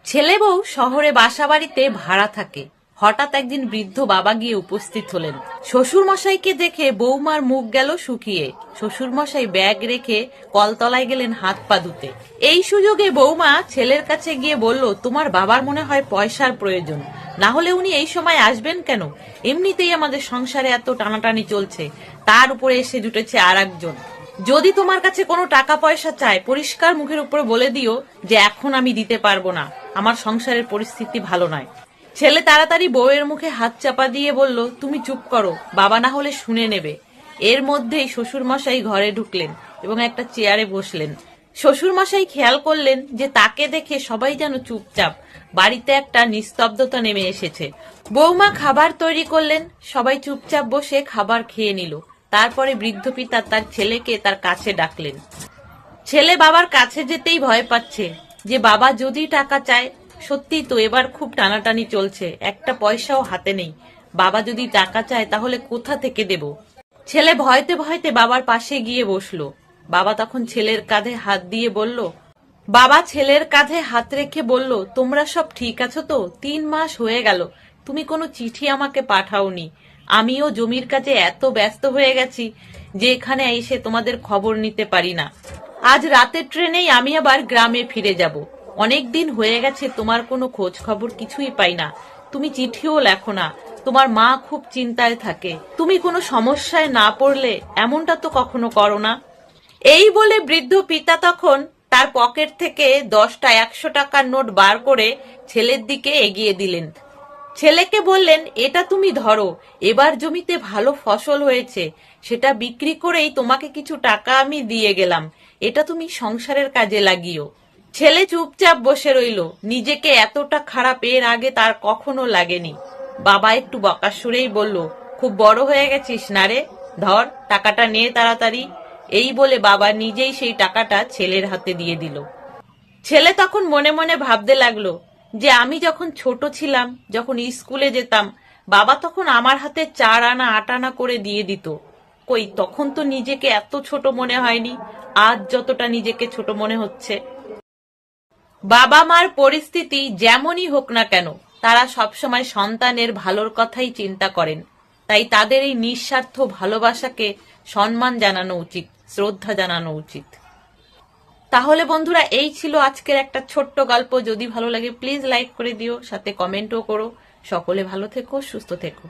ছেলে বউ শহরে বাসাবাড়িতে ভাড়া থাকে। হঠাৎ একদিন বৃদ্ধ বাবা গিয়ে উপস্থিত হলেন। শ্বশুর মশাইকে দেখে বৌমার মুখ গেল শুকিয়ে। শ্বশুর মশাই ব্যাগ রেখে কলতলায় গেলেন হাত পা ধুতে। এই সুযোগে বৌমা ছেলের কাছে গিয়ে বলল, তোমার বাবার মনে হয় পয়সার প্রয়োজন, না হলে উনি এই সময় আসবেন কেন? এমনিতেই আমাদের সংসারে এত টানাটানি চলছে, তার উপরে এসে জুটেছে আর একজন। যদি তোমার কাছে কোনো টাকা পয়সা চায়, পরিষ্কার মুখের উপরে বলে দিও যে এখন আমি দিতে পারবো না, আমার সংসারের পরিস্থিতি ভালো নয়। ছেলে তাড়াতাড়ি বউয়ের মুখে হাত চাপা দিয়ে বলল, তুমি চুপ করো, বাবা না হলে শুনে নেবে। এর মধ্যেই শ্বশুর মশাই ঘরে ঢুকলেন এবং একটা চেয়ারে বসলেন। শ্বশুর মশাই খেয়াল করলেন যে তাকে দেখে সবাই যেন চুপচাপ, বাড়িতে একটা নিস্তব্ধতা নেমে এসেছে। বৌমা খাবার তৈরি করলেন, সবাই চুপচাপ বসে খাবার খেয়ে নিল। তারপরে বৃদ্ধ পিতা তার ছেলেকে তার কাছে ডাকলেন। ছেলে বাবার কাছে যেতেই ভয় পাচ্ছে যে বাবা যদি টাকা চায়। সত্যি তো এবার খুব টানাটানি চলছে, একটা পয়সাও হাতে নেই। বাবা যদি টাকা চায় তাহলে কোথা থেকে দেব? ছেলে ভয়তে ভয়তে বাবার পাশে গিয়ে বসলো। বাবা তখন ছেলের কাঁধে হাত দিয়ে বলল, বাবা ছেলের কাঁধে হাত রেখে বলল, তোমরা সব ঠিক আছো তো? 3 মাস হয়ে গেল, তুমি কোনো চিঠি আমাকে পাঠাওনি। আমিও জমির কাজে এত ব্যস্ত হয়ে গেছি যে এখানে এসে তোমাদের খবর নিতে পারি না। আজ রাতের ট্রেনেই আমি আবার গ্রামে ফিরে যাব। অনেক দিন হয়ে গেছে তোমার কোনো খোঁজ খবর কিছুই পাই না। তুমি চিঠিও লেখো না। তোমার মা খুব চিন্তায় থাকে। তুমি কোনো সমস্যায় না পড়লে এমনটা তো কখনো করো না। এই বলে বৃদ্ধ পিতা তখন তার পকেট থেকে 10টা 100 টাকার নোট বার করে ছেলের দিকে এগিয়ে দিলেন। ছেলেকে বললেন, এটা তুমি ধরো, এবার জমিতে ভালো ফসল হয়েছে, সেটা বিক্রি করেই তোমাকে কিছু টাকা আমি দিয়ে গেলাম, এটা তুমি সংসারের কাজে লাগিও। ছেলে চুপচাপ বসে রইল। নিজেকে এতটা খারাপ এর আগে তার কখনো লাগেনি। বাবা একটু বকার সুরেই বলল, খুব বড় হয়ে গেছিস না রে, ধর টাকাটা নে তাড়াতাড়ি। এই বলে বাবা নিজেই সেই টাকাটা ছেলের হাতে দিয়ে দিল। ছেলে তখন মনে মনে ভাবতে লাগলো যে আমি যখন ছোট ছিলাম, যখন স্কুলে যেতাম, বাবা তখন আমার হাতে 4 আনা 8 আনা করে দিয়ে দিত। কই তখন তো নিজেকে এত ছোট মনে হয়নি, আজ যতটা নিজেকে ছোট মনে হচ্ছে। বাবা মার পরিস্থিতি যেমনই হোক না কেন, তারা সবসময় সন্তানের ভালোর কথাই চিন্তা করেন। তাই তাদের এই নিঃস্বার্থ ভালোবাসাকে সম্মান জানানো উচিত, শ্রদ্ধা জানানো উচিত। তাহলে বন্ধুরা, এই ছিল আজকের একটা ছোট্ট গল্প। যদি ভালো লাগে প্লিজ লাইক করে দিও, সাথে কমেন্টও করো। সকলে ভালো থেকো, সুস্থ থেকো।